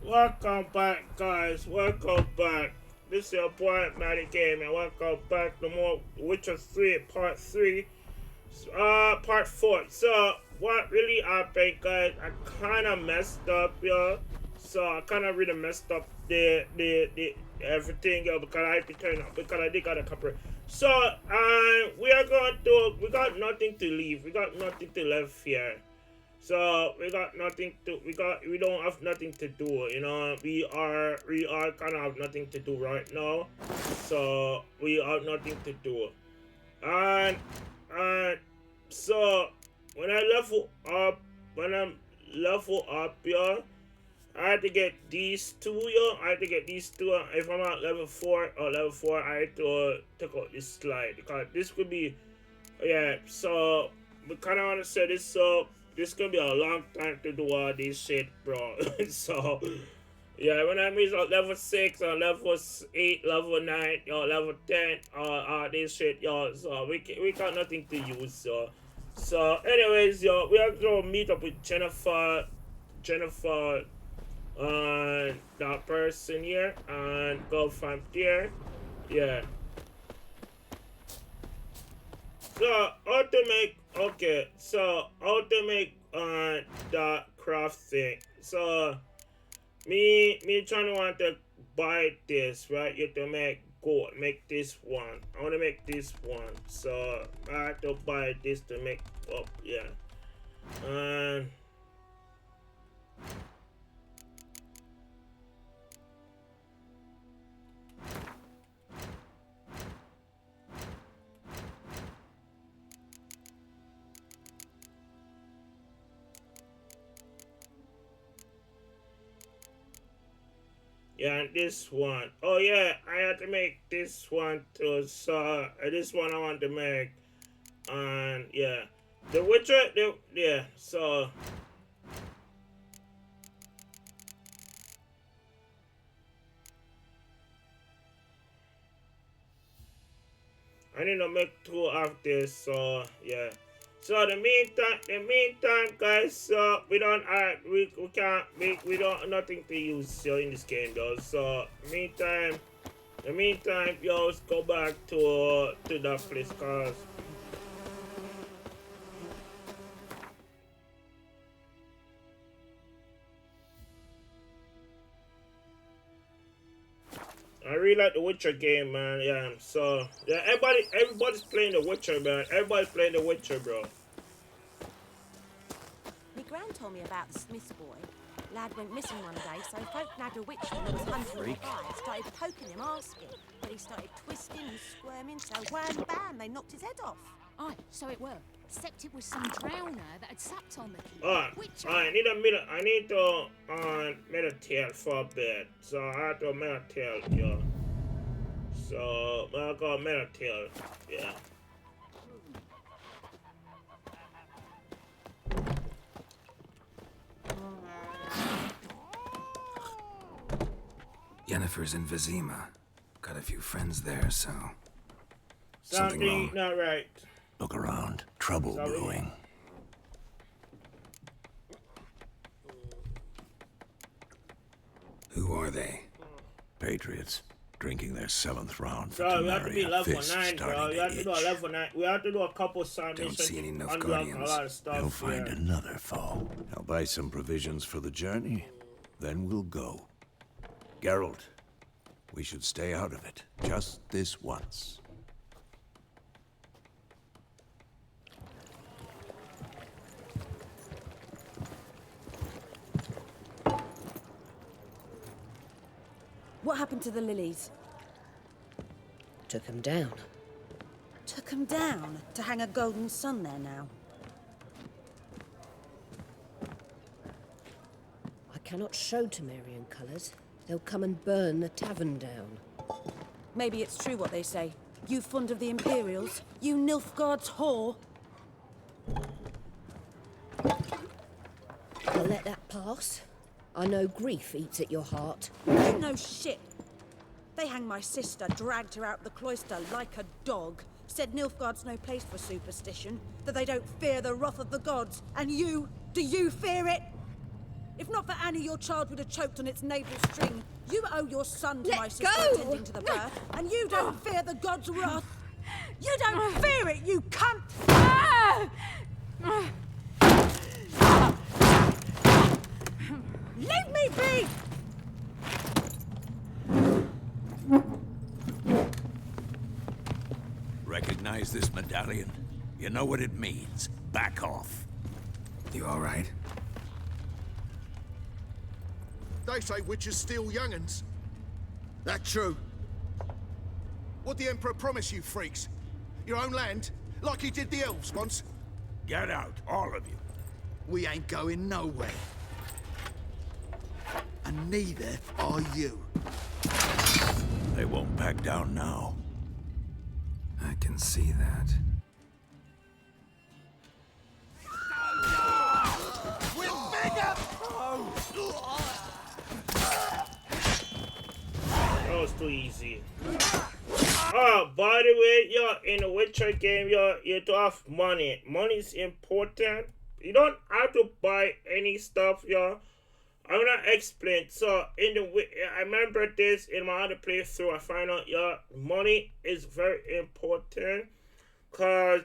Welcome back, guys. Welcome back. This is your boy Matty Game, and welcome back to more Witcher 3 Part 3. Part 4. So, what really happened, guys? I kind of messed up, yo. So, I kind of really messed up the everything, yo, because I had to turn up, because I did got a couple. So, we got nothing to leave. We got nothing to left here. So we don't have nothing to do, you know. We are kind of have nothing to do right now. So we have nothing to do. And and so when I level up, yo, I had to get these two, yo. I had to get these two. If I'm at level 4, I had to take out this slide because this could be, yeah. So we kind of want to set this up. This gonna be a long time to do all this shit, bro. So, yeah, when I reach level 6 or level 8, level 9, or level 10, all this shit, yo, so we got nothing to use, so anyways, yo, we have to meet up with Jennifer, that person here, and go from there, yeah. So how to make the craft thing. So me trying to want to buy this, right? You have to make this one. I want to make this one. So I have to buy this to make up, yeah. And yeah, and this one. Oh yeah, I had to make this one too. So this one I want to make, and yeah, the Witcher. Yeah. So I need to make two of this. So yeah. So the meantime, guys. So we don't we can't make we don't nothing to use in this game though. So the meantime, yo, let's go back to that place, cause I really like the Witcher game, man. Yeah. So yeah, everybody's playing the Witcher, man. Everybody's playing the Witcher, bro. My gran told me about the Smith's boy. Lad went missing one day, so folk nagged a witchman that was hunting him by, started poking him, asking. But he started twisting and squirming, so wham bam, they knocked his head off. Aye, so it were. Except it was some drowner that had supped on the key. Alright, I need to meditate for a bit. So I have to meditate, yo. So I'll go meditate, yeah. Yennefer's in Vizima. Got a few friends there, so... Something wrong? not right. Look around. Trouble brewing. Who are they? Patriots. Drinking their 7th round for So we have to be Tamaria. level Fist 9, bro. starting We to have to do a itch. level 9. We have to do a couple side Don't missions see any to unlock a Nilfgaardians. lot of stuff. You'll find Yeah. another foe. I'll buy some provisions for the journey. Then we'll go. Geralt, we should stay out of it. Just this once. What happened to the lilies? Took him down. Took 'em down to hang a golden sun there now. I cannot show Temerian colours. They'll come and burn the tavern down. Maybe it's true what they say. You fond of the Imperials? You Nilfgaard's whore? I'll let that pass. I know grief eats at your heart. You know shit. They hanged my sister, dragged her out the cloister like a dog. Said Nilfgaard's no place for superstition, that they don't fear the wrath of the gods. And you, do you fear it? If not for Annie, your child would have choked on its navel string. You owe your son to Let my sister go! attending to the birth, and you don't fear the god's wrath. You don't fear it, you cunt! Leave me be! Recognize this medallion? You know what it means. Back off. You all right? They say witches steal young'uns. That true? What'd the Emperor promise you, freaks? Your own land? Like he did the elves once? Get out, all of you. We ain't going nowhere. And neither are you. They won't back down now. I can see that. We're bigger! That was too easy. Oh, by the way, yo, in the Witcher game, yo, you do have money. Money is important. You don't have to buy any stuff, yo. I'm gonna explain. So, I remember this in my other playthrough. I find out, yo, money is very important. Cause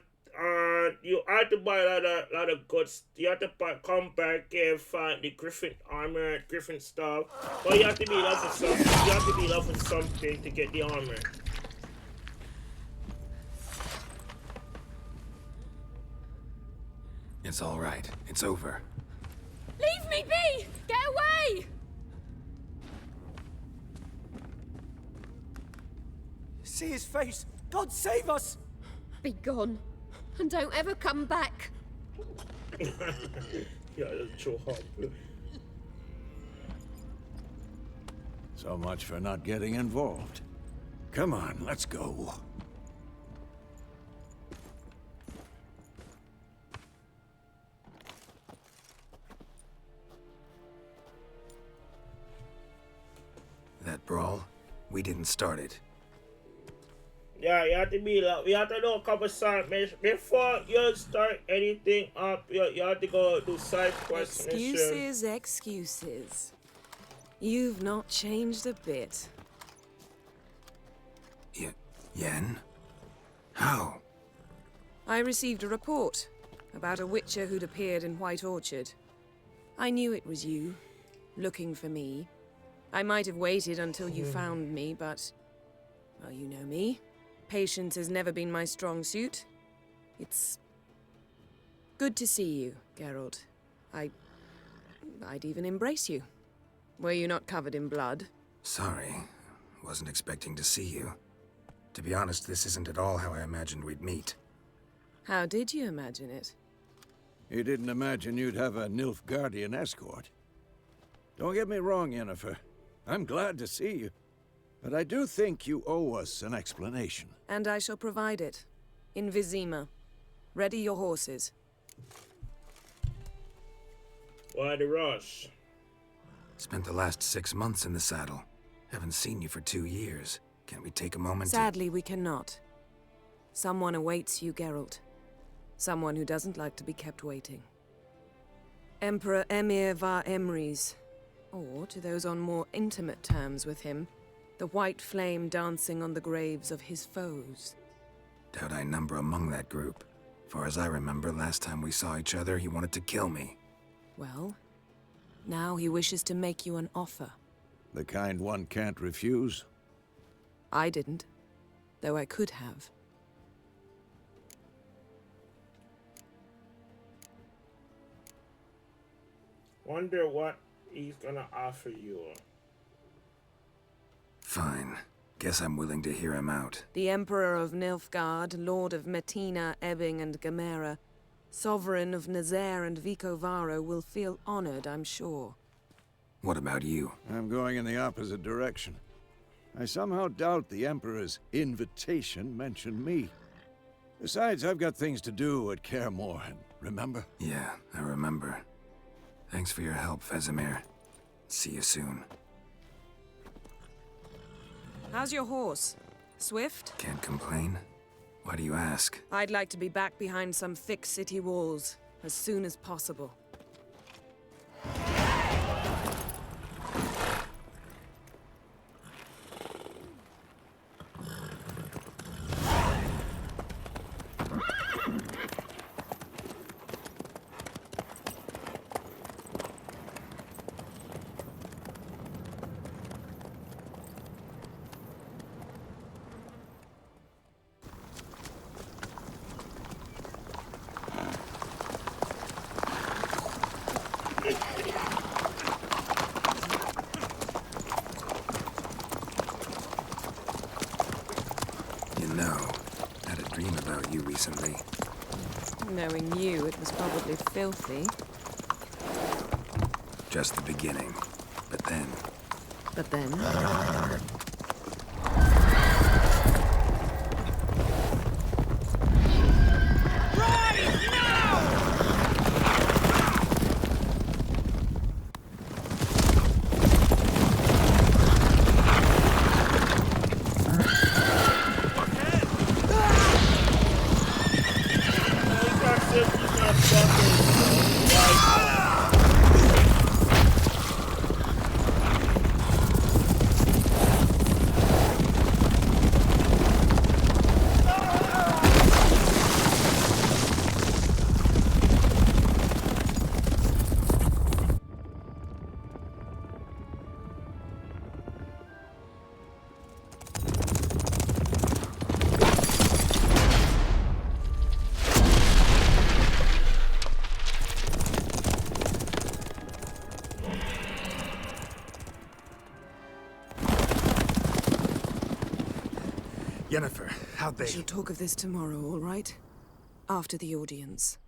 you have to buy a lot of goods. You have to come back and find the Griffin armor, Griffin stuff. But you have to be level something. You have to be level something to get the armor. It's all right. It's over. Leave me be! Get away! See his face! God save us! Be gone. And don't ever come back. Yeah, that's so hard. So much for not getting involved. Come on, let's go. That brawl, we didn't start it. Yeah, you have to be like, we have to do a couple side missions before you start anything up. You have to go do side quest missions. Excuses. You've not changed a bit. Yen? How? I received a report about a witcher who'd appeared in White Orchard. I knew it was you, looking for me. I might have waited until you found me, but... well, you know me. Patience has never been my strong suit. It's... good to see you, Geralt. I'd even embrace you. Were you not covered in blood? Sorry. Wasn't expecting to see you. To be honest, this isn't at all how I imagined we'd meet. How did you imagine it? You didn't imagine you'd have a Nilfgaardian escort. Don't get me wrong, Yennefer. I'm glad to see you. But I do think you owe us an explanation. And I shall provide it. In Vizima. Ready your horses. Why the rush? Spent the last 6 months in the saddle. Haven't seen you for 2 years. Can't we take a moment Sadly, we cannot. Someone awaits you, Geralt. Someone who doesn't like to be kept waiting. Emperor Emir var Emrys. Or, to those on more intimate terms with him, the white flame dancing on the graves of his foes. Doubt I number among that group. Far as I remember, last time we saw each other, he wanted to kill me. Well, now he wishes to make you an offer. The kind one can't refuse? I didn't, though I could have. Wonder what he's gonna offer you. Fine. Guess I'm willing to hear him out. The Emperor of Nilfgaard, Lord of Metina, Ebbing, and Gamera, Sovereign of Nazaire and Vicovaro will feel honored, I'm sure. What about you? I'm going in the opposite direction. I somehow doubt the Emperor's invitation mentioned me. Besides, I've got things to do at Kaer Morhen, remember? Yeah, I remember. Thanks for your help, Vesemir. See you soon. How's your horse? Swift? Can't complain. Why do you ask? I'd like to be back behind some thick city walls as soon as possible. know. Had a dream about you recently. Knowing you, it was probably filthy. Just the beginning. But then... But then... Yennefer, how'd they... We shall talk of this tomorrow, all right? After the audience.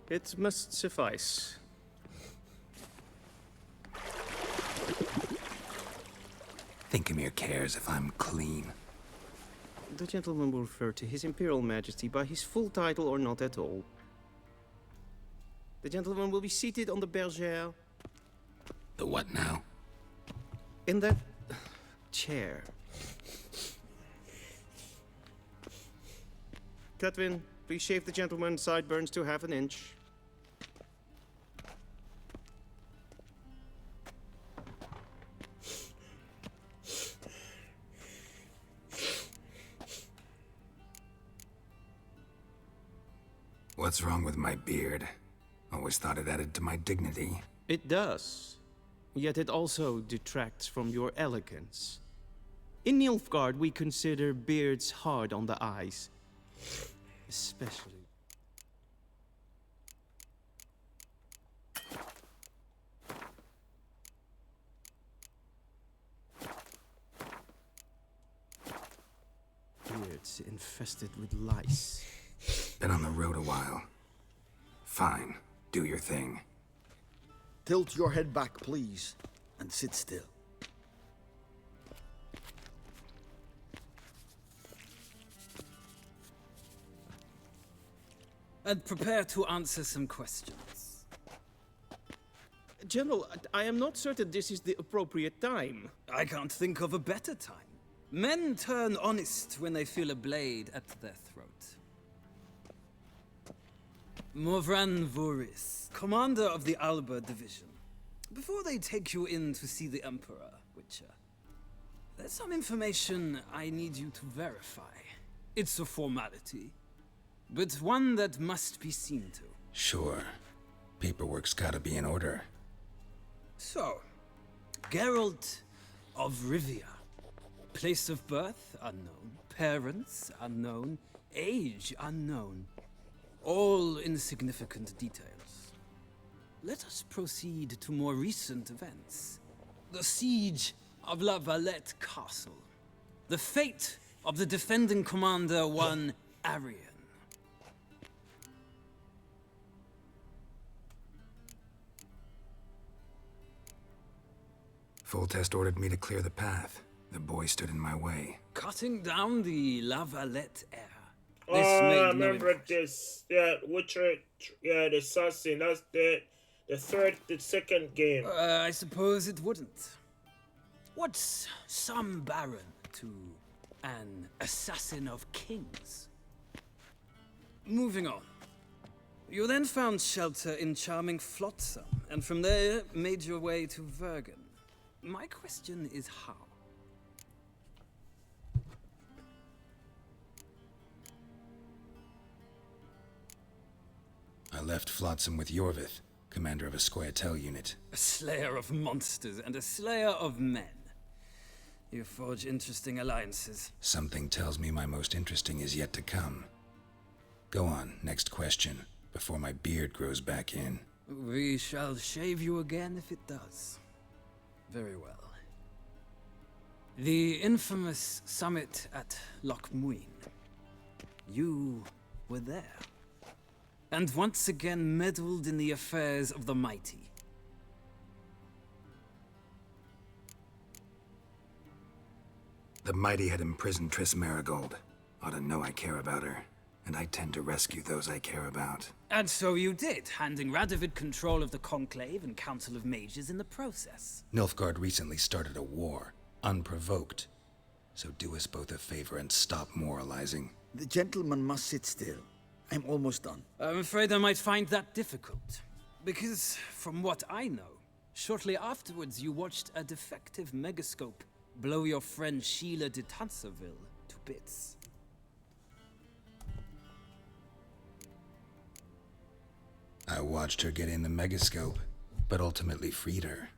It must suffice. Thinkamere cares if I'm clean. The gentleman will refer to His Imperial Majesty by his full title or not at all. The gentleman will be seated on the bergère. The what now? In that chair. Catwin, please shave the gentleman's sideburns to half an inch. What's wrong with my beard? Always thought it added to my dignity. It does. Yet it also detracts from your elegance. In Nilfgaard, we consider beards hard on the eyes. Especially. Beards infested with lice. Been on the road a while. Fine, do your thing. Tilt your head back, please, and sit still. And prepare to answer some questions. General, I am not certain this is the appropriate time. I can't think of a better time. Men turn honest when they feel a blade at their throat. Morvran Voris, commander of the Alba Division. Before they take you in to see the Emperor, Witcher, there's some information I need you to verify. It's a formality, but one that must be seen to. Sure. Paperwork's gotta be in order. So, Geralt of Rivia. Place of birth, unknown. Parents, unknown. Age, unknown. All insignificant details. Let us proceed to more recent events. The siege of La Valette Castle. The fate of the defending commander, one Arian. Foltest ordered me to clear the path. The boy stood in my way. Cutting down the La Valette heir. Oh, I remember this. Yeah, Witcher. Yeah, the assassin. That's the second game. I suppose it wouldn't. What's some baron to an assassin of kings? Moving on. You then found shelter in charming Flotsam and from there made your way to Vergen. My question is how? I left Flotsam with Yorvith, commander of a Squaretel unit. A slayer of monsters and a slayer of men. You forge interesting alliances. Something tells me my most interesting is yet to come. Go on, next question, before my beard grows back in. We shall shave you again if it does. Very well. The infamous summit at Loch Muin. You were there. And once again meddled in the affairs of the mighty. The mighty had imprisoned Triss Marigold. Ought to know I care about her, and I tend to rescue those I care about. And so you did, handing Radovid control of the Conclave and Council of Mages in the process. Nilfgaard recently started a war, unprovoked. So do us both a favor and stop moralizing. The gentleman must sit still. I'm almost done. I'm afraid I might find that difficult. Because, from what I know, shortly afterwards you watched a defective megascope blow your friend Sheila de Tanserville to bits. I watched her get in the megascope, but ultimately freed her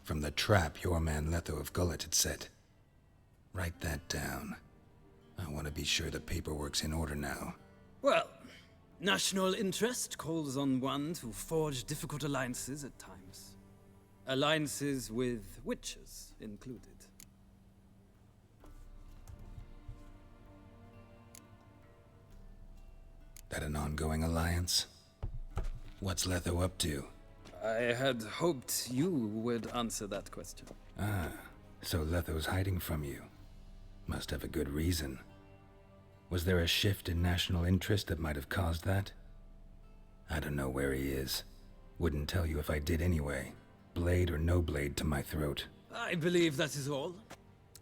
from the trap your man Letho of Gullet had set. Write that down. I want to be sure the paperwork's in order now. Well, national interest calls on one to forge difficult alliances at times. Alliances with witches included. That an ongoing alliance? What's Letho up to? I had hoped you would answer that question. Ah, so Letho's hiding from you. Must have a good reason. Was there a shift in national interest that might have caused that? I don't know where he is. Wouldn't tell you if I did anyway. Blade or no blade to my throat. I believe that is all.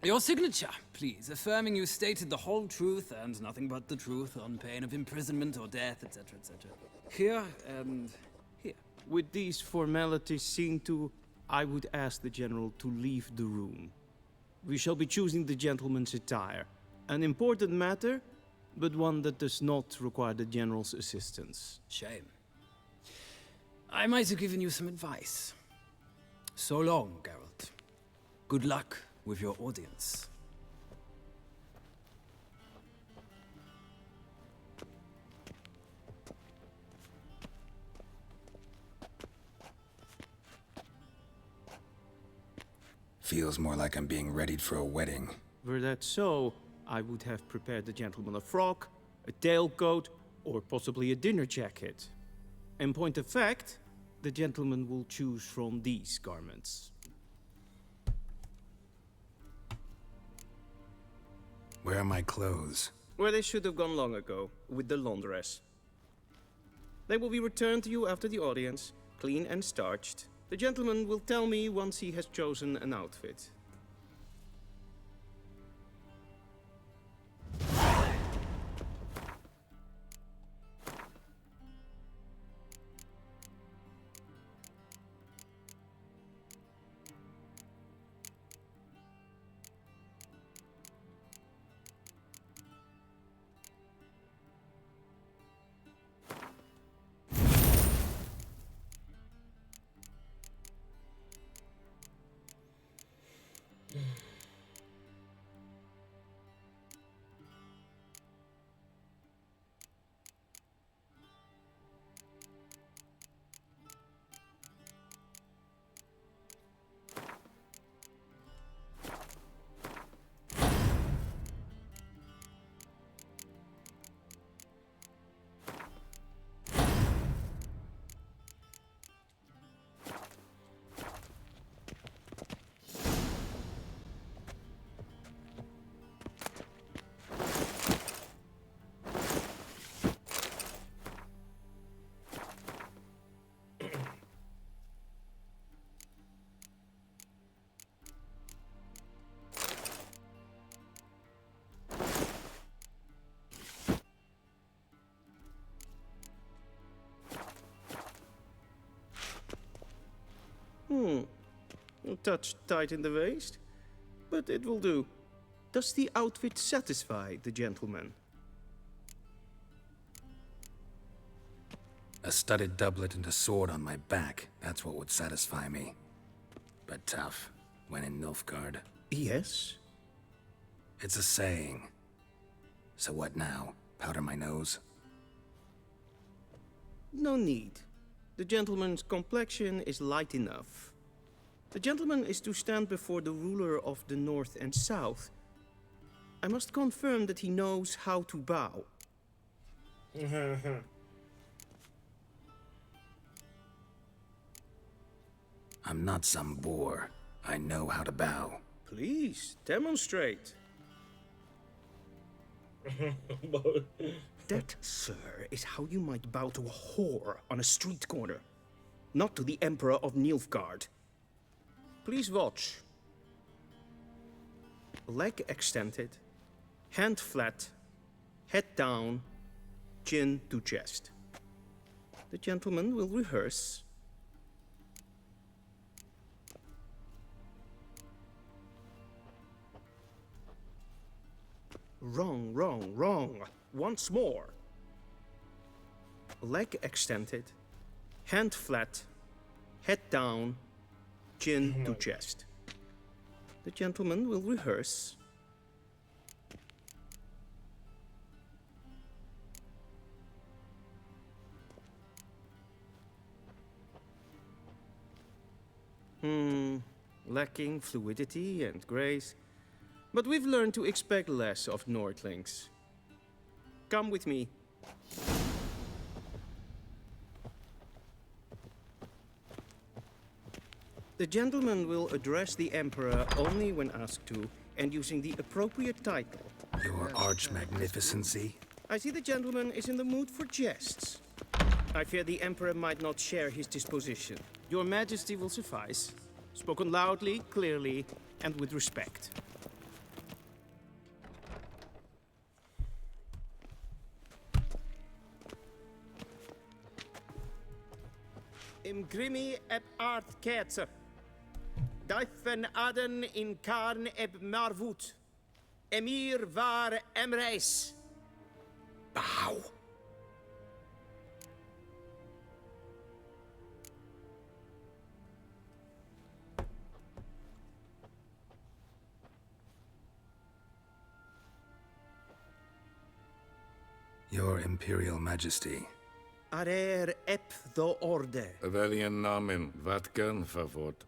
Your signature, please, affirming you stated the whole truth and nothing but the truth on pain of imprisonment or death, etc., etc. Here and here. With these formalities seen to, I would ask the General to leave the room. We shall be choosing the gentleman's attire. An important matter, but one that does not require the General's assistance. Shame. I might have given you some advice. So long, Geralt. Good luck with your audience. Feels more like I'm being readied for a wedding. Were that so, I would have prepared the gentleman a frock, a tailcoat, or possibly a dinner jacket. In point of fact, the gentleman will choose from these garments. Where are my clothes? Where they should have gone long ago, with the laundress. They will be returned to you after the audience, clean and starched. The gentleman will tell me once he has chosen an outfit. touch tight in the waist, but it will do. Does the outfit satisfy the gentleman? A studded doublet and a sword on my back, that's what would satisfy me. But tough, when in Nilfgaard. Yes? It's a saying. So what now? Powder my nose? No need. The gentleman's complexion is light enough. The gentleman is to stand before the ruler of the North and South. I must confirm that he knows how to bow. I'm not some boor. I know how to bow. Please, demonstrate. That, sir, is how you might bow to a whore on a street corner, not to the Emperor of Nilfgaard. Please watch. Leg extended, hand flat, head down, chin to chest. The gentleman will rehearse. Wrong, wrong, wrong. Once more. Leg extended, hand flat, head down, chin to chest. The gentleman will rehearse. Lacking fluidity and grace. But we've learned to expect less of Nordlings. Come with me. The gentleman will address the Emperor only when asked to, and using the appropriate title. Your Arch-Magnificency? I see the gentleman is in the mood for jests. I fear the Emperor might not share his disposition. Your Majesty will suffice. Spoken loudly, clearly, and with respect. Im grimi eb art ketzer. Daifen aden in karn eb marvut. Emir var emreis. Bow. Your Imperial Majesty. Arer ep the orde. Welchen Namen? Wat gern verwort?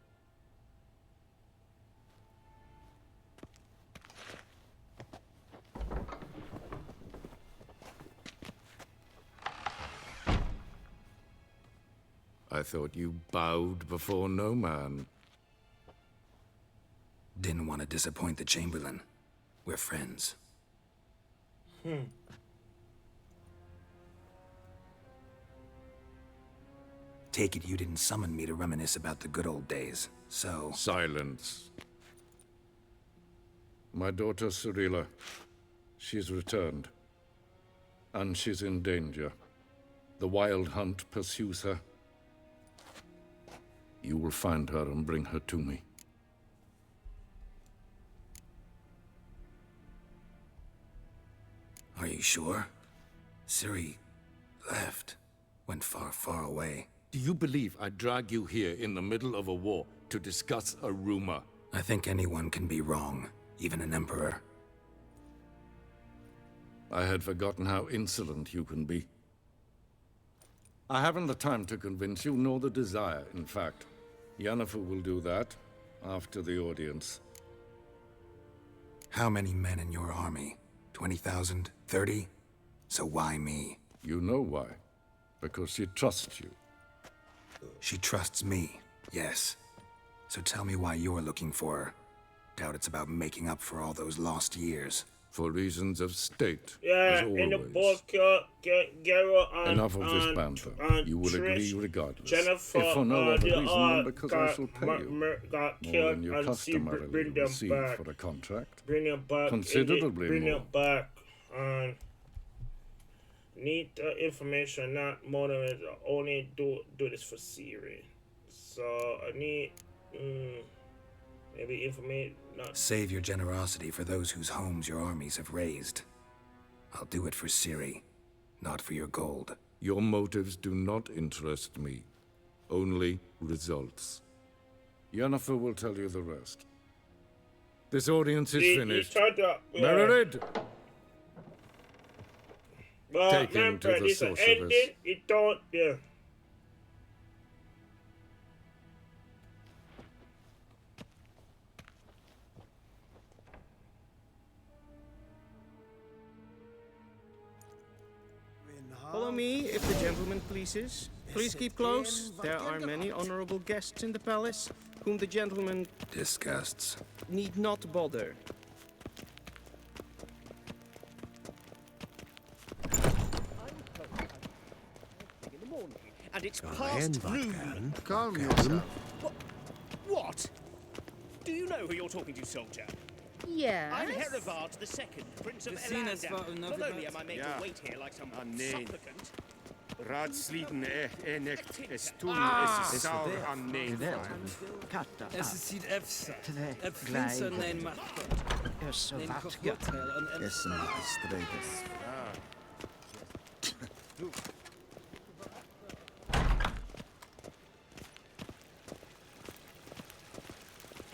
I thought you bowed before no man. Didn't want to disappoint the Chamberlain. We're friends. Take it you didn't summon me to reminisce about the good old days, so... Silence. My daughter Cyrilla, she's returned. And she's in danger. The Wild Hunt pursues her. You will find her and bring her to me. Are you sure? Ciri left. Went far, far away. Do you believe I'd drag you here in the middle of a war to discuss a rumor? I think anyone can be wrong, even an emperor. I had forgotten how insolent you can be. I haven't the time to convince you, nor the desire, in fact. Yennefer will do that after the audience. How many men in your army? 20,000? 30? So why me? You know why. Because she trusts you. She trusts me, yes. So tell me why you're looking for her. Doubt it's about making up for all those lost years. For reasons of state, yeah, as always. In the book, Gero and enough of this banter. You will agree regardless. Jennifer, if for no other reason than because I shall pay you got more killed than you and customarily bring them receive back. for a contract. Bring them back. Considerably bring more. them back. And need information, not motivated. Only do this for Ciri. So I need. Maybe information. Not. Save your generosity for those whose homes your armies have razed. I'll do it for Ciri, not for your gold. Your motives do not interest me. Only results. Yennefer will tell you the rest. This audience is finished. Meredith! But Take him to the sorceress. It don't, yeah. Follow me, if the gentleman pleases. Please keep close. There are many honorable guests in the palace, whom the gentleman disgusts. Need not bother. And it's past noon. Calm yourself. What? Do you know who you're talking to, soldier? Yes. I'm Herivard II, Prince of Elandar. Not only am I made to wait here like some supplicant. Raadsliden echt es tun es saur an neven. Es ziet efsa. Finster nein macht. Es Nein hotel en Essen stredes.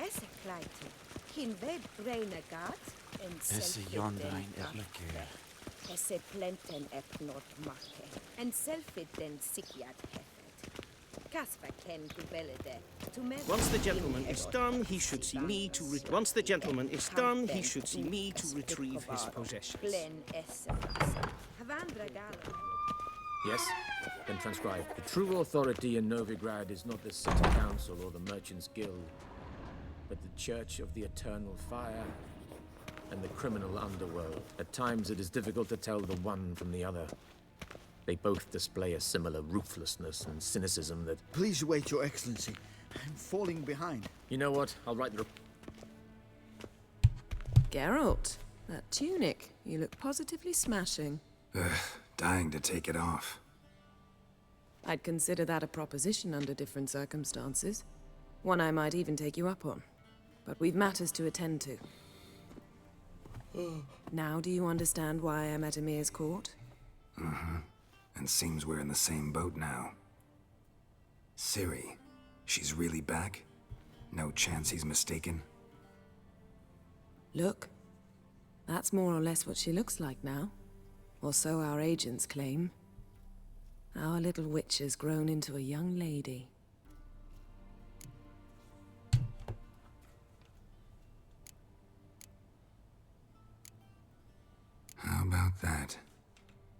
Esse kleite. Hin ved renegat en Esse jondein erleke. Esse plenten not make. En selfit den sikiat hefet. Kasper ken gubelede. Once the gentleman is done, he should see me to once the gentleman is done, he should see me to retrieve his possessions. Yes? Then transcribe. The true authority in Novigrad is not the city council or the merchants' guild, but the Church of the Eternal Fire and the criminal underworld. At times it is difficult to tell the one from the other. They both display a similar ruthlessness and cynicism that... Please wait, Your Excellency. I'm falling behind. You know what? I'll write the... Geralt, that tunic. You look positively smashing. Dying to take it off. I'd consider that a proposition under different circumstances. One I might even take you up on. But we've matters to attend to. Now do you understand why I'm at Emir's court? Mm-hmm. And seems we're in the same boat now. Ciri, she's really back? No chance he's mistaken? Look. That's more or less what she looks like now. Or so our agents claim. Our little witch has grown into a young lady. How about that?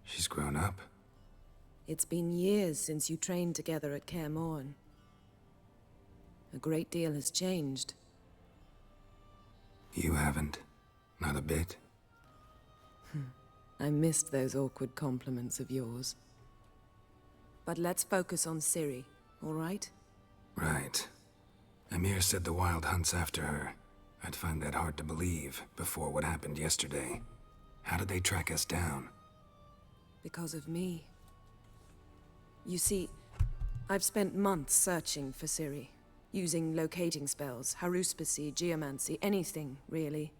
She's grown up? It's been years since you trained together at Kaer Morhen. A great deal has changed. You haven't. Not a bit. I missed those awkward compliments of yours. But let's focus on Ciri, all right? Right. Emir said the Wild Hunt's after her. I'd find that hard to believe before what happened yesterday. How did they track us down? Because of me. You see, I've spent months searching for Ciri, using locating spells, haruspicy, geomancy, anything, really.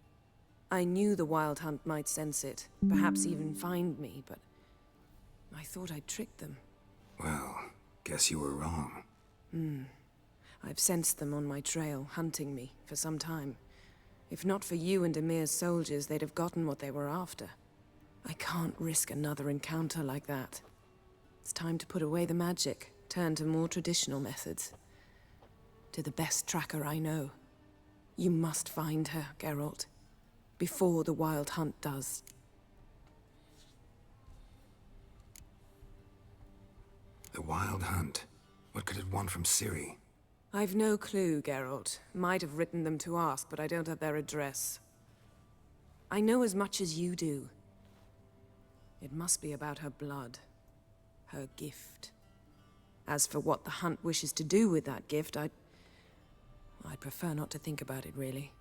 I knew the Wild Hunt might sense it, perhaps even find me, but I thought I'd tricked them. Well, guess you were wrong. I've sensed them on my trail, hunting me, for some time. If not for you and Emir's soldiers, they'd have gotten what they were after. I can't risk another encounter like that. It's time to put away the magic, turn to more traditional methods. To the best tracker I know. You must find her, Geralt. Before the Wild Hunt does. The Wild Hunt? What could it want from Ciri? I've no clue, Geralt. Might have written them to ask, but I don't have their address. I know as much as you do. It must be about her blood. Her gift. As for what the Hunt wishes to do with that gift, I'd prefer not to think about it, really.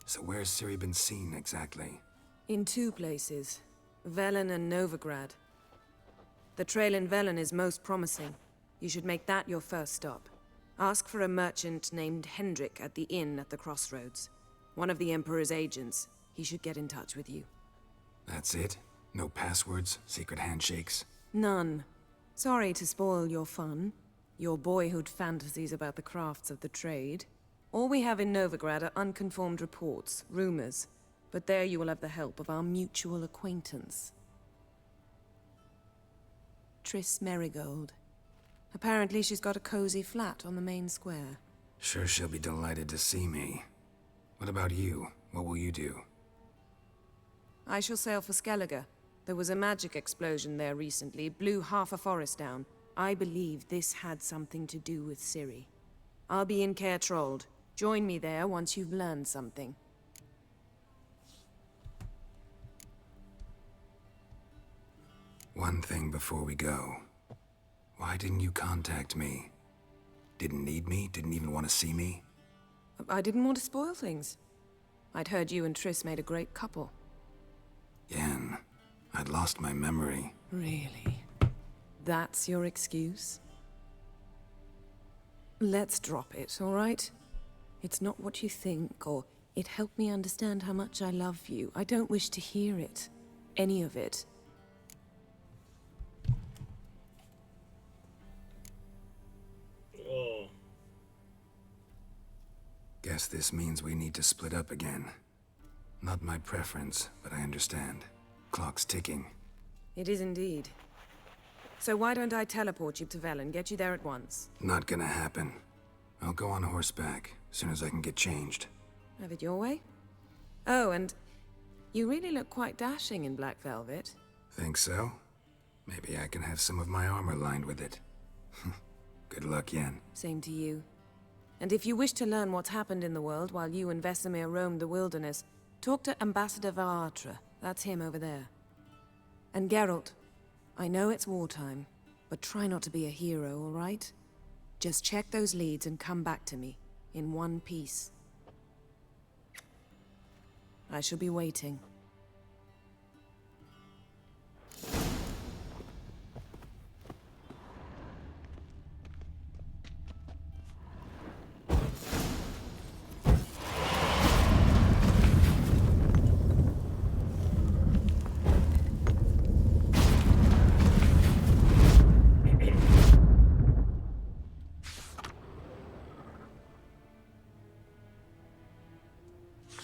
So where's Ciri been seen, exactly? In two places. Velen and Novigrad. The trail in Velen is most promising. You should make that your first stop. Ask for a merchant named Hendrik at the inn at the crossroads. One of the Emperor's agents. He should get in touch with you. That's it? No passwords, secret handshakes? None. Sorry to spoil your fun. Your boyhood fantasies about the crafts of the trade. All we have in Novigrad are unconfirmed reports, rumors. But there you will have the help of our mutual acquaintance. Triss Merigold. Apparently she's got a cozy flat on the main square. Sure she'll be delighted to see me. What about you? What will you do? I shall sail for Skellige. There was a magic explosion there recently, blew half a forest down. I believe this had something to do with Ciri. I'll be in Caer Trold. Join me there once you've learned something. One thing before we go. Why didn't you contact me? Didn't need me? Didn't even want to see me? I didn't want to spoil things. I'd heard you and Triss made a great couple. Yen, I'd lost my memory. Really? That's your excuse? Let's drop it, all right? It's not what you think, or it helped me understand how much I love you. I don't wish to hear it. Any of it. Oh. Guess this means we need to split up again. Not my preference, but I understand. Clock's ticking. It is indeed. So why don't I teleport you to Velen, get you there at once? Not gonna happen. I'll go on horseback, as soon as I can get changed. Have it your way? Oh, and you really look quite dashing in black velvet. Think so? Maybe I can have some of my armor lined with it. Good luck, Yen. Same to you. And if you wish to learn what's happened in the world while you and Vesemir roamed the wilderness, talk to Ambassador Varatra. That's him over there. And Geralt, I know it's wartime, but try not to be a hero, all right? Just check those leads and come back to me, in one piece. I shall be waiting.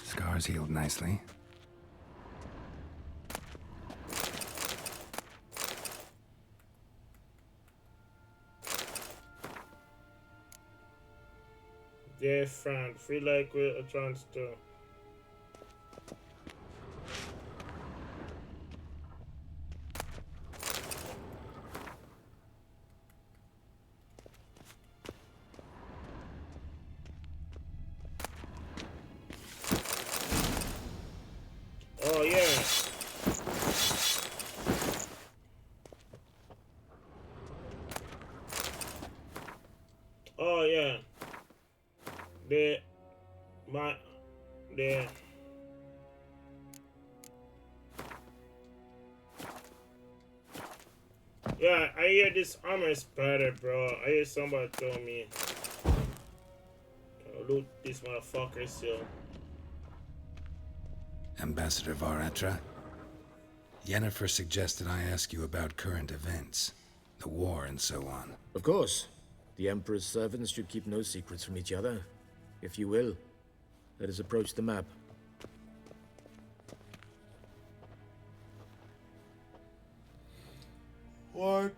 Scars healed nicely. Dear friend, feel like we're a chance to. Oh yeah. Oh yeah. The yeah, I hear this armor is better, bro. I hear somebody tell me. Loot these motherfuckers, yo. Ambassador Varatra? Yennefer suggested I ask you about current events, the war and so on. Of course. The Emperor's servants should keep no secrets from each other. If you will, let us approach the map. What?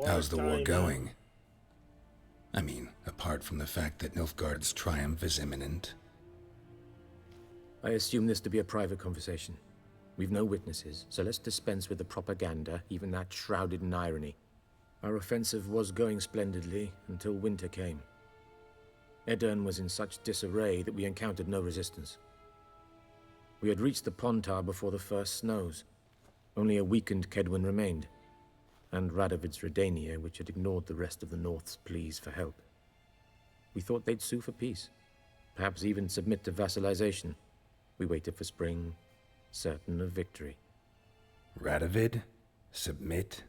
How's the war going? I mean, apart from the fact that Nilfgaard's triumph is imminent. I assume this to be a private conversation. We've no witnesses, so let's dispense with the propaganda, even that shrouded in irony. Our offensive was going splendidly until winter came. Edirn was in such disarray that we encountered no resistance. We had reached the Pontar before the first snows. Only a weakened Kedwin remained, and Radovid's Redania, which had ignored the rest of the North's pleas for help. We thought they'd sue for peace, perhaps even submit to vassalization. We waited for spring, certain of victory. Radovid? Submit?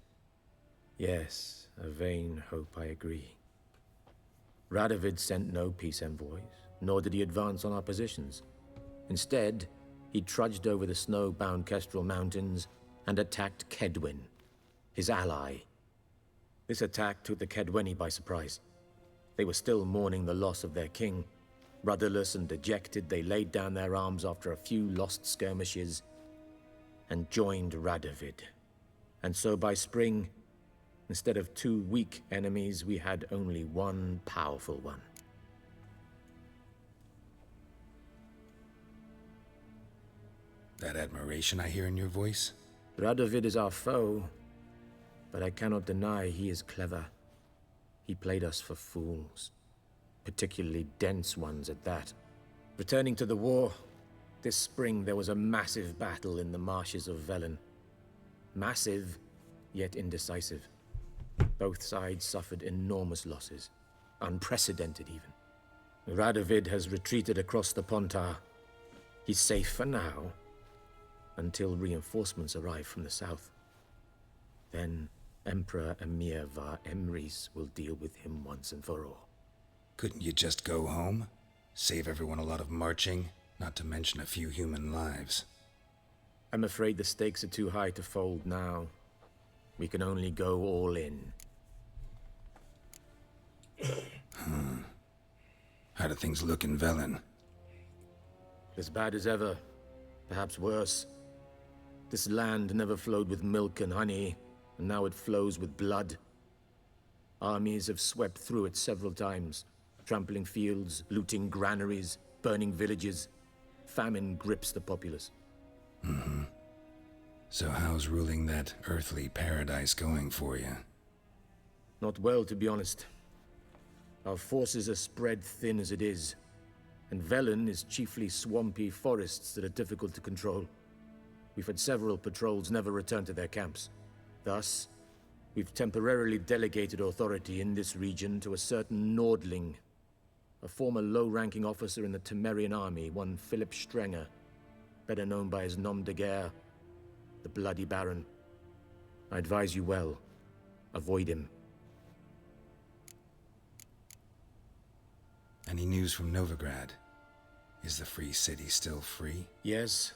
Yes, a vain hope, I agree. Radovid sent no peace envoys, nor did he advance on our positions. Instead, he trudged over the snow-bound Kestrel Mountains and attacked Kedwen, his ally. This attack took the Kedweni by surprise. They were still mourning the loss of their king. Rudderless and dejected, they laid down their arms after a few lost skirmishes and joined Radovid. And so by spring, instead of 2 weak enemies, we had only one powerful one. That admiration I hear in your voice? Radovid is our foe, but I cannot deny he is clever. He played us for fools, particularly dense ones at that. Returning to the war, this spring there was a massive battle in the marshes of Velen. Massive, yet indecisive. Both sides suffered enormous losses, unprecedented even. Radovid has retreated across the Pontar. He's safe for now, until reinforcements arrive from the south. Then Emperor Emir var Emrys will deal with him once and for all. Couldn't you just go home? Save everyone a lot of marching, not to mention a few human lives. I'm afraid the stakes are too high to fold now. We can only go all in. How do things look in Velen? As bad as ever, perhaps worse. This land never flowed with milk and honey, and now it flows with blood. Armies have swept through it several times, trampling fields, looting granaries, burning villages. Famine grips the populace. So how's ruling that earthly paradise going for you? Not well, to be honest. Our forces are spread thin as it is, and Velen is chiefly swampy forests that are difficult to control. We've had several patrols never return to their camps. Thus, we've temporarily delegated authority in this region to a certain Nordling, a former low-ranking officer in the Temerian army, one Philip Strenger, better known by his nom de guerre, the Bloody Baron. I advise you well. Avoid him. Any news from Novigrad? Is the free city still free? Yes,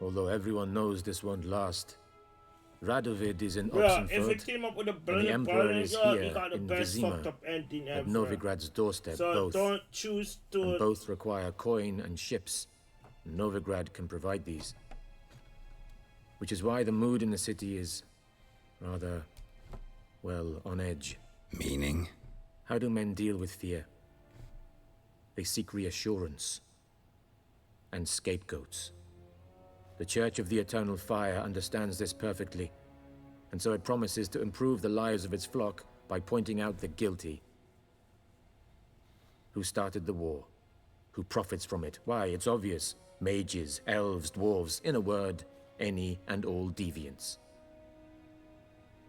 although everyone knows this won't last. Radovid is in Yeah, if Oxenfurt, it came up with a and the brilliant Emperor plan, is yeah, here you got the in best Vizima, fucked up ending at ever. Novigrad's doorstep, So both. don't choose to... And both require coin and ships. Novigrad can provide these. Which is why the mood in the city is rather, well, on edge. Meaning? How do men deal with fear? They seek reassurance and scapegoats. The Church of the Eternal Fire understands this perfectly, and so it promises to improve the lives of its flock by pointing out the guilty. Who started the war? Who profits from it? Why, it's obvious. Mages, elves, dwarves, in a word, any and all deviants.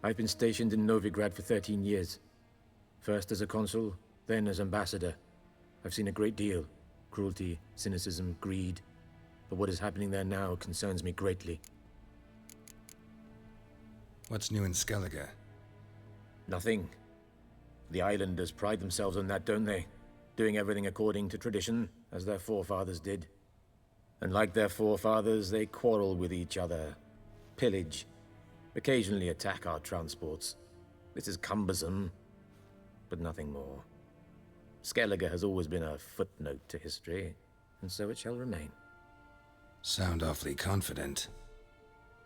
I've been stationed in Novigrad for 13 years. First as a consul, then as ambassador. I've seen a great deal. Cruelty, cynicism, greed. But what is happening there now concerns me greatly. What's new in Skellige? Nothing. The islanders pride themselves on that, don't they? Doing everything according to tradition, as their forefathers did. And like their forefathers, they quarrel with each other, pillage, occasionally attack our transports. This is cumbersome, but nothing more. Skellige has always been a footnote to history, and so it shall remain. Sound awfully confident.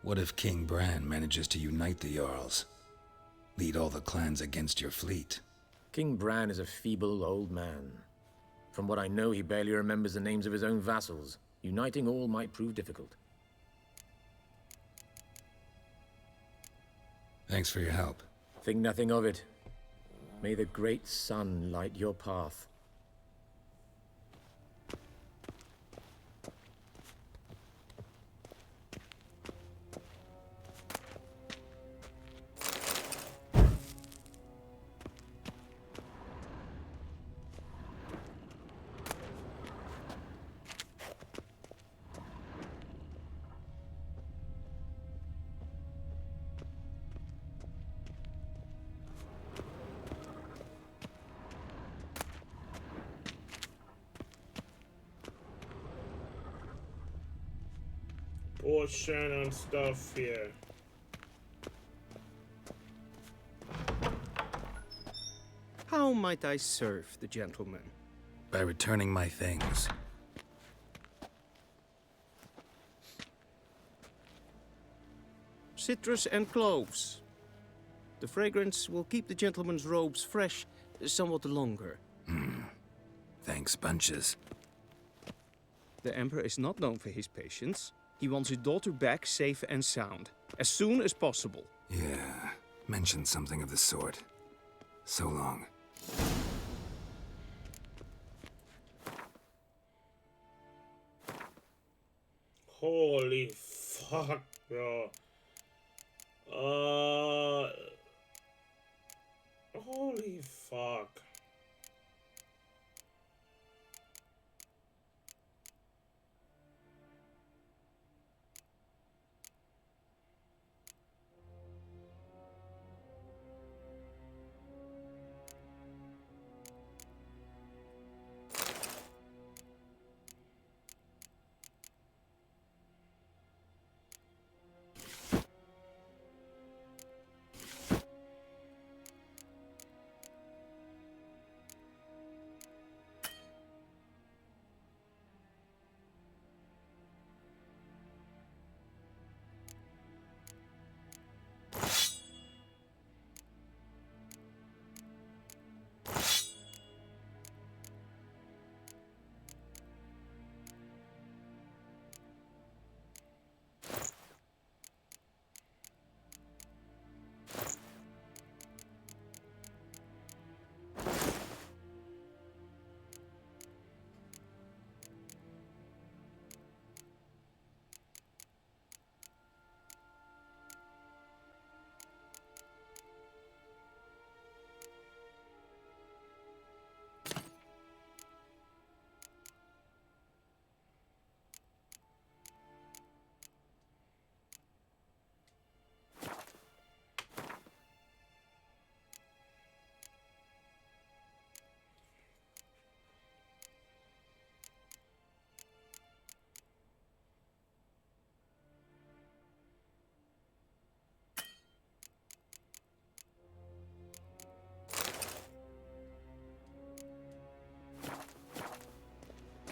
What if King Bran manages to unite the Jarls? Lead all the clans against your fleet? King Bran is a feeble old man. From what I know, he barely remembers the names of his own vassals. Uniting all might prove difficult. Thanks for your help. Think nothing of it. May the great sun light your path. potion and stuff here. How might I serve the gentleman? By returning my things. Citrus and cloves. The fragrance will keep the gentleman's robes fresh somewhat longer. Thanks, bunches. The Emperor is not known for his patience. He wants his daughter back safe and sound, as soon as possible. Yeah, mentioned something of the sort. So long. Holy fuck, bro. Holy fuck.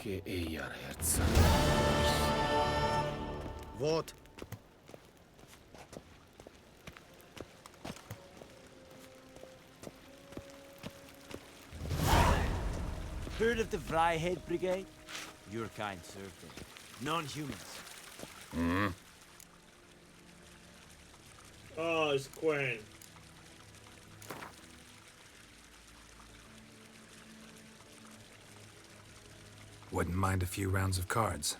Che ejar herz. What? Heard of the Vryhead Brigade? Your kind served them. Non-humans. Oh, it's Gwen. Wouldn't mind a few rounds of cards.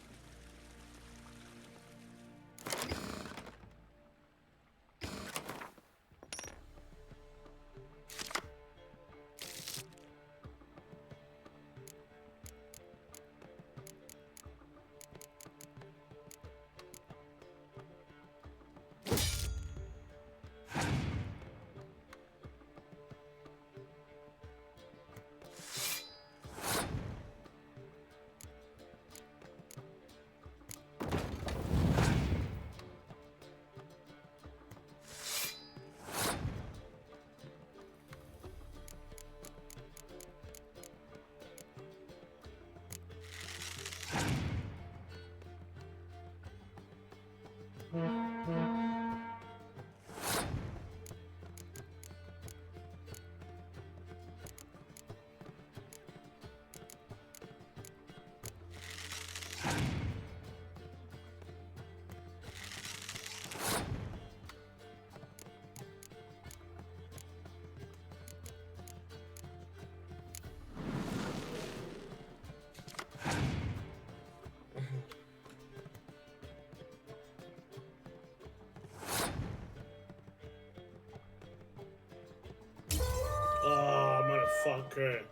Oh, motherfucker.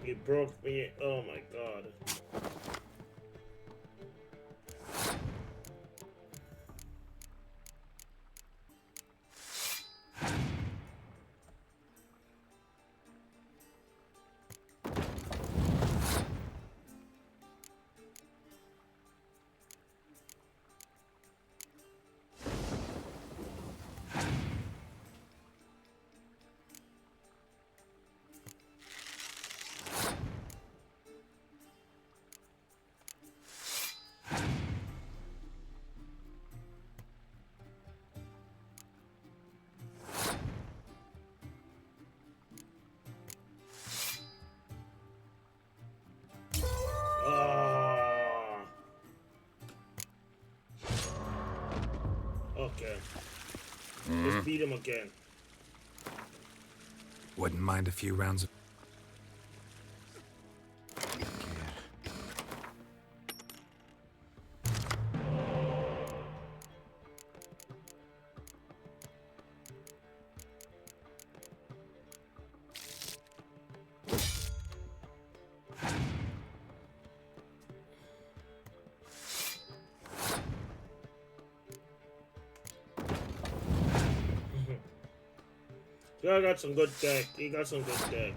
He broke me. Oh my god. Let's beat him again. Wouldn't mind a few rounds of... I got some good deck. He got some good deck.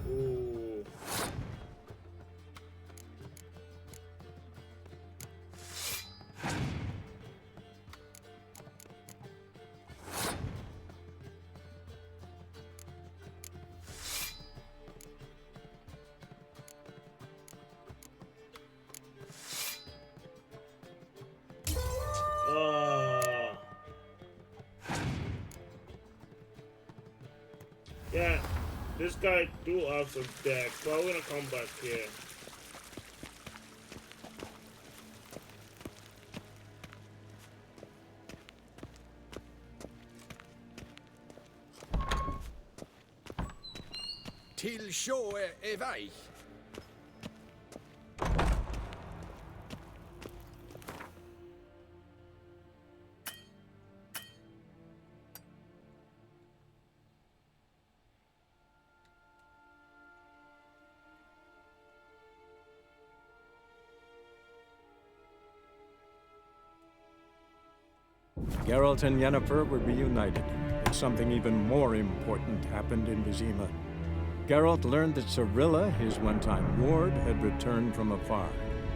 Ooh. Yeah, this guy do have some deck, but we're gonna come back here. Till sjå är väg. Geralt and Yennefer were reunited, but something even more important happened in Vizima. Geralt learned that Cirilla, his one-time ward, had returned from afar,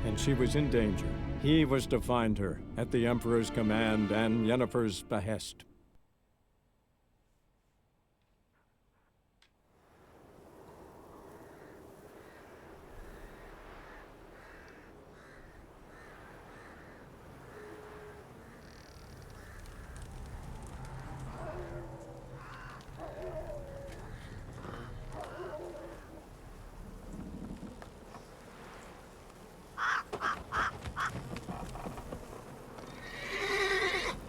and she was in danger. He was to find her, at the Emperor's command and Yennefer's behest.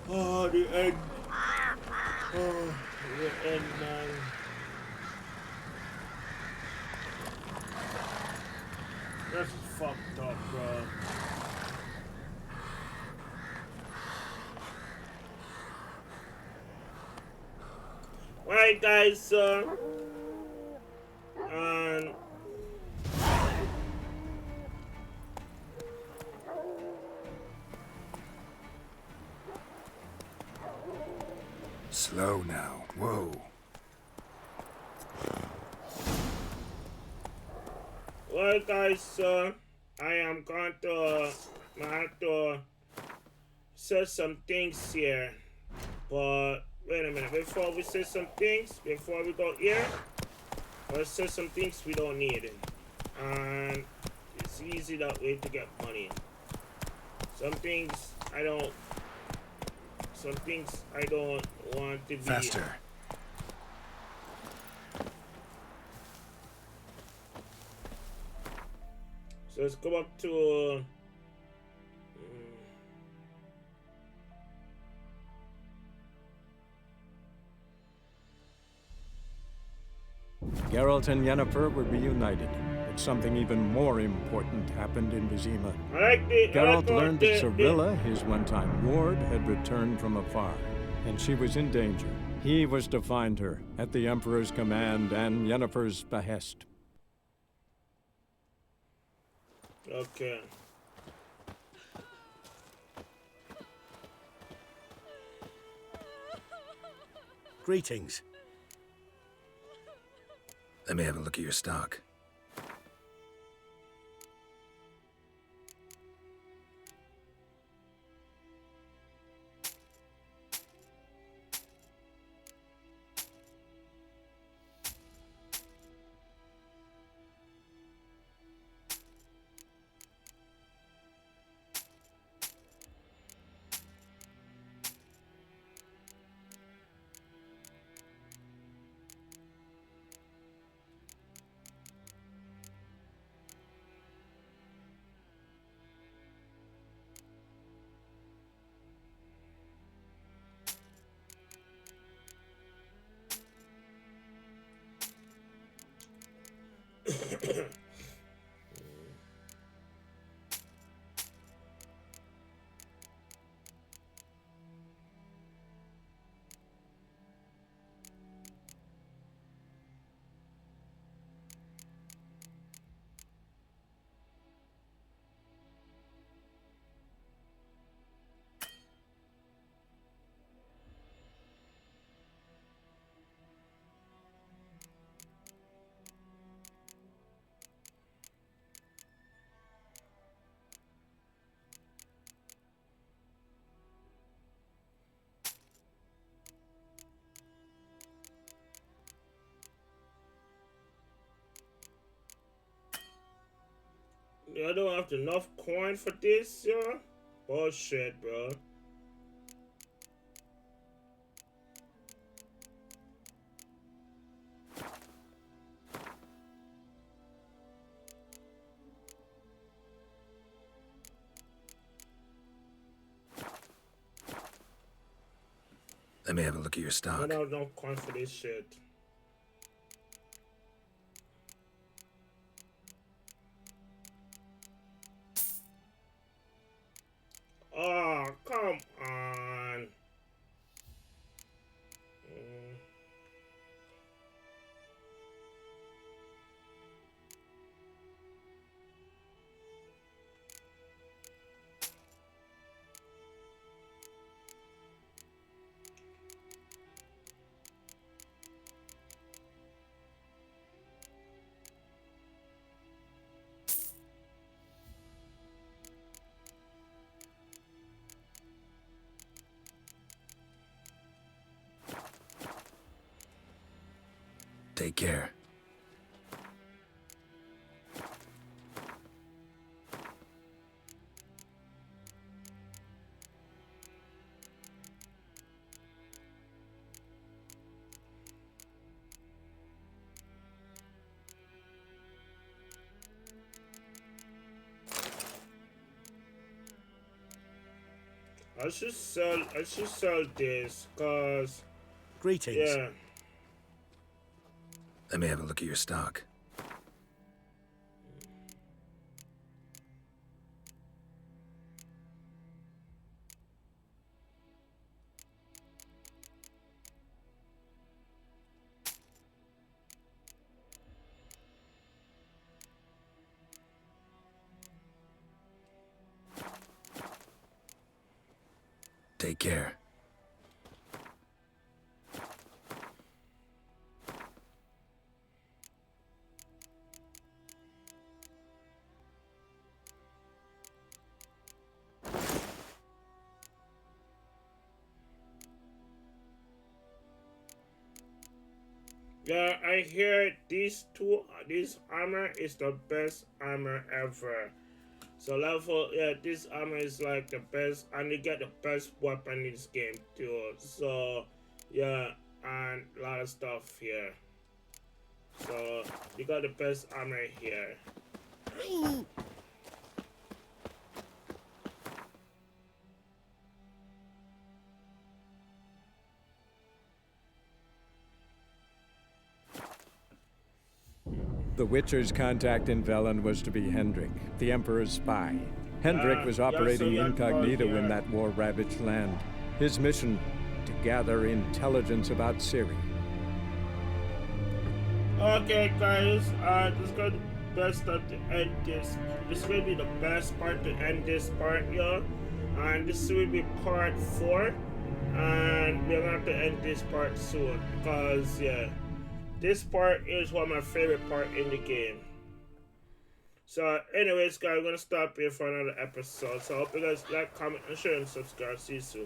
Oh, the end. Oh, the end, man. That's fucked up, bro. Alright, guys, and Slow now. Whoa. well, guys, I am going to have to say some things here, but wait a minute. Before we say some things, before we go here, let's say some things we don't need, and it's easy that way to get money. Some things I don't. Some things I don't want to be. Faster. So let's go up to Geralt and Yennefer were reunited, but something even more important happened in Vizima. Geralt learned that Cirilla, his one-time ward, had returned from afar, and she was in danger. He was to find her, at the Emperor's command and Yennefer's behest. Okay. Greetings. Let me have a look at your stock. I don't have enough coin for this, yeah? Bullshit, bro. Let me have a look at your I stock. don't have enough coin for this shit. Oh, come on. Take care. I should sell this, cause Greetings. yeah. Let me have a look at your stock. Take care. Yeah, I hear this armor is the best armor ever. So level, yeah, this armor is like the best, and you get the best weapon in this game too. So yeah, and a lot of stuff here. So you got the best armor here. The Witcher's contact in Velen was to be Hendrik, the Emperor's spy. Hendrik was operating incognito in that war-ravaged land. His mission, to gather intelligence about Ciri. Okay, guys, this is going to be the best time to end this. This will be the best part to end this part, yo. And this will be part 4. And we're going to have to end this part soon. Because, yeah, this part is one of my favorite part in the game. So, anyways, guys, I'm going to stop here for another episode. So, I hope you guys like, comment, and share, and subscribe. See you soon.